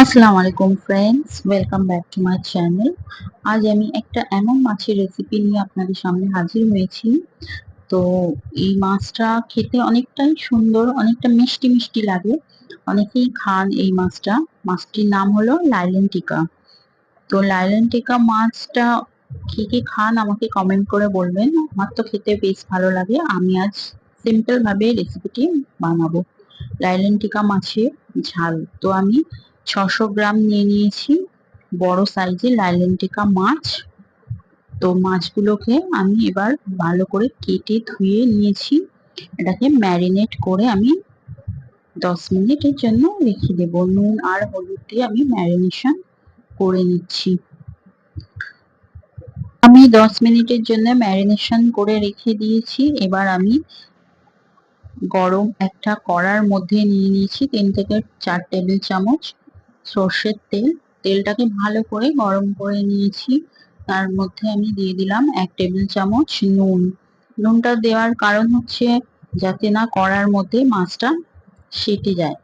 আসসালামু আলাইকুম friends, welcome back to my channel. আজ আমি একটা এমন মাছের রেসিপি নিয়ে আপনাদের সামনে হাজির হয়েছি। তো এই মাছটা খেতে অনেকটাই সুন্দর, অনেকটা মিষ্টি মিষ্টি লাগে। অনেকেই খান এই মাছটা। মাছটির নাম হলো লাইলেন টিকা। তো লাইলেন টিকা মাছটা কে কে খান আমাকে কমেন্ট করে বলবেন। আমার তো খেতে বেশ ভালো লাগে। আমি আজ সিম্পল ভাবে রেসিপিটি বানাবো। লাইলেন টিকা মাছের ঝাল। তো আমি 600 গ্রাম নিয়ে নিয়েছি বড় সাইজের লাইলেন টিকা মাছ। তো মাছগুলোকে আমি এবার ভালো করে কেটে ধুয়ে নিয়েছি। এটাকে ম্যারিনেট করে আমি 10 মিনিটের জন্য রেখে দেবো। নুন আর হলুদ দিয়ে আমি ম্যারিনেশন করে নিচ্ছি। আমি 10 মিনিটের জন্য ম্যারিনেশন করে রেখে দিয়েছি। এবার আমি গরম একটা কড়ার মধ্যে নিয়ে নিয়েছি 3 থেকে 4 টেবিল চামচ সর্ষের তেল। তেলটাকে ভালো করে গরম করে নিয়েছি। তার মধ্যে আমি দিয়ে দিলাম 1 টেবিল চামচ নুন। নুনটা দেওয়ার কারণ হচ্ছে যাতে না কড়ার মধ্যে মাছটা সেটে যায়,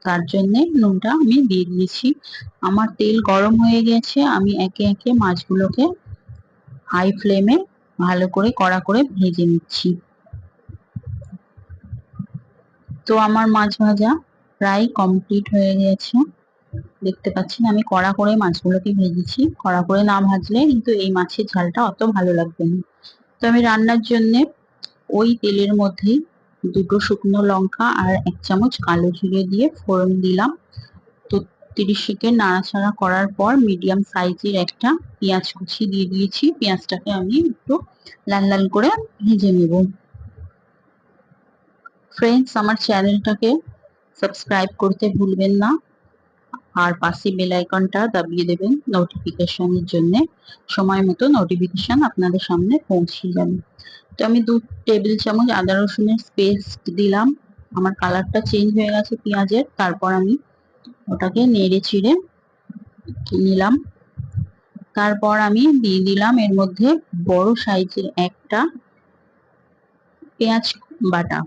তার জন্য নুনটা আমি দিয়ে দিয়েছি। আমার তেল গরম হয়ে গেছে। আমি একে একে মাছগুলোকে হাই ফ্লেমে ভালো করে কড়া করে ভেজে নিচ্ছি। তো আমার মাছ ভাজা প্রায় কমপ্লিট হয়ে গেছে। দেখতে পাচ্ছেন আমি কড়া করে মাছগুলোকে ভেজেছি। কড়া করে না ভাজলে কিন্তু এই মাছের ঝালটা অত ভালো লাগবে না। তো আমি রান্নার জন্য ওই তেলের মধ্যেই 2টো শুকনো লঙ্কা আর 1 চামচ কালো জিরে দিয়ে ফোড়ন দিলাম। তো 30 সেকেন্ড নাড়াচাড়া করার পর মিডিয়াম সাইজের একটা পেঁয়াজ কুচি দিয়ে দিয়েছি। পেঁয়াজটাকে আমি একটু লাল লাল করে ভেজে নেব। ফ্রেন্ডস, আমার চ্যানেলটাকে সাবস্ক্রাইব করতে ভুলবেন না আর পাশে বেল আইকনটা দাবিয়ে দেবেন নোটিফিকেশনের জন্য। সময় মতো নোটিফিকেশন আপনাদের সামনে পৌঁছে যাবে। তো আমি 2 টেবিল চামচ আদা রসুনের পেস্ট দিলাম। আমার কালারটা চেঞ্জ হয়ে গেছে পেঁয়াজের। তারপর আমি ওটাকে নেড়ে চিড়ে নিলাম। তারপর আমি দিয়ে দিলাম এর মধ্যে বড় সাইজের একটা পেঁয়াজ বাটা।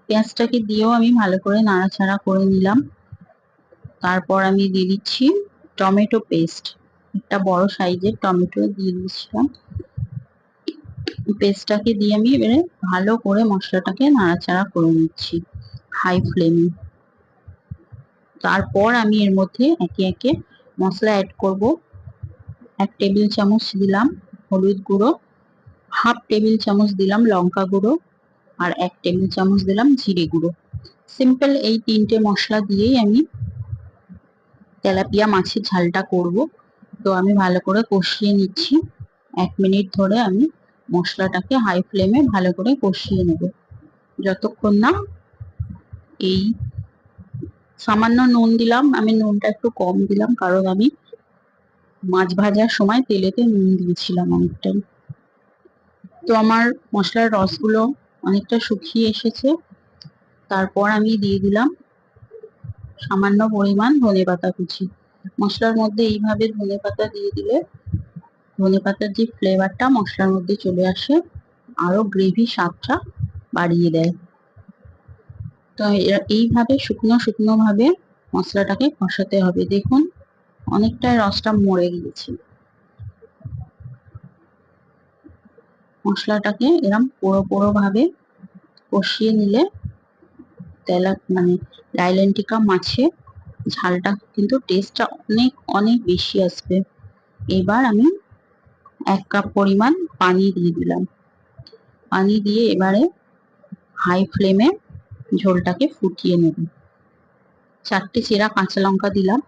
পেঁয়াজটাকে দিয়েও আমি ভালো করে নাড়াচাড়া করে নিলাম। তারপর আমি দিয়ে দিচ্ছি টমেটো পেস্ট। একটা বড় সাইজের টমেটো দিয়ে দিচ্ছিলাম। পেস্টটাকে দিয়ে আমি এবারে ভালো করে মশলাটাকে নাড়াচাড়া করে নিচ্ছি হাই ফ্লেমে। তারপর আমি এর মধ্যে একে একে মশলা অ্যাড করব। 1 টেবিল চামচ দিলাম হলুদ গুঁড়ো, 1/2 টেবিল চামচ দিলাম লঙ্কা গুঁড়ো, আর 1 টেবিল চামচ দিলাম জিরে গুঁড়ো। সিম্পল এই 3টে মশলা দিয়েই আমি তেলাপিয়া মাছের ঝালটা করব। তো আমি ভালো করে কষিয়ে নিচ্ছি। 1 মিনিট ধরে আমি মশলাটাকে হাই ফ্লেমে ভালো করে কষিয়ে নেব, যতক্ষণ না এই সামান্য নুন দিলাম। আমি নুনটা একটু কম দিলাম কারণ আমি মাছ ভাজার সময় তেলেতে নুন দিয়েছিলাম অনেকটাই। তো আমার মশলার রসগুলো অনেকটা শুকিয়ে এসেছে। তারপর আমি দিয়ে দিলাম সামান্য পরিমাণ ধনেপাতা কুচি। মশলার মধ্যে এইভাবে ধনেপাতা দিয়ে দিলে ধনেপাতার যে ফ্লেভারটা মশলার মধ্যে চলে আসে, আরো গ্রেভি স্বাদটা বাড়িয়ে দেয়। তো এইভাবে শুকনো শুকনো ভাবে মশলাটাকে কষাতে হবে। দেখুন অনেকটাই রসটা মরে গিয়েছে। মশলাটাকে এরম পোড়ো পোড়ো ভাবে কষিয়ে নিলে লাইলেন টিকা মাছের ঝালটা কিন্তু টেস্টটা অনেক অনেক বেশি আসবে। এবার আমি 1 কাপ পরিমাণ পানি দিয়ে দিলাম। পানি দিয়ে এবারে হাই ফ্লেমে ঝোলটাকে ফুটিয়ে নেব। 4টে চেরা কাঁচা লঙ্কা দিলাম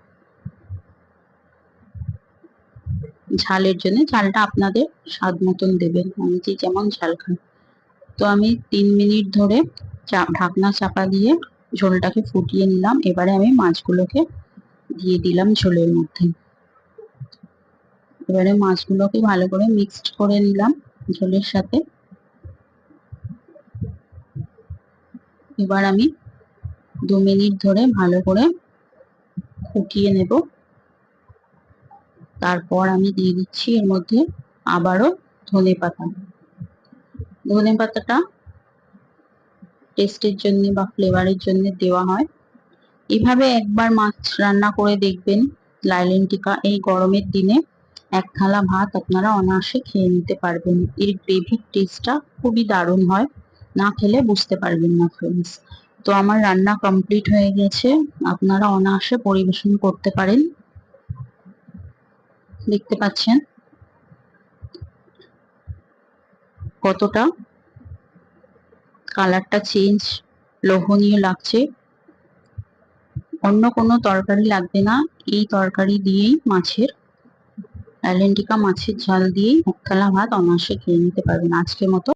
ঝালের জন্য। ঝালটা আপনাদের স্বাদ মতন দেবেন, আমি যে যেমন ঝাল খাই। তো আমি 3 মিনিট ধরে ঢাকনা চাপা দিয়ে ঝোলটাকে ফুটিয়ে নিলাম। এবারে আমি মাছগুলোকে দিয়ে দিলাম ঝোলের মধ্যে। এবারে মাছগুলোকে ভালো করে মিক্সড করে নিলাম ঝোলের সাথে। এবার আমি 2 মিনিট ধরে ভালো করে ফুটিয়ে নেব। তারপর আমি দিয়ে দিচ্ছি এর মধ্যে আবারও ধনেপাতা। ধনেপাতাটা টেস্টের জন্য বা ফ্লেভারের জন্য দেওয়া হয়। এভাবে একবার মাছ রান্না করে দেখবেন। লাইলেন টিকা এই গরমের দিনে এক থালা ভাত আপনারা অনায়াসে খেয়ে নিতে পারবেন। এর গ্রেভির টেস্টটা খুবই দারুণ হয়, না খেলে বুঝতে পারবেন না ফ্রেন্ডস। তো আমার রান্না কমপ্লিট হয়ে গেছে, আপনারা অনায়াসে পরিবেশন করতে পারেন। দেখতে পাচ্ছেন কতটা কালারটা চেঞ্জ, লোভনীয় লাগছে। অন্য কোনো তরকারি লাগবে না, এই তরকারি দিয়েই লাইলেন টিকা মাছের ঝাল দিয়েই এক থালা ভাত অনায়াসে খেয়ে নিতে পারবেন। আজকের মতো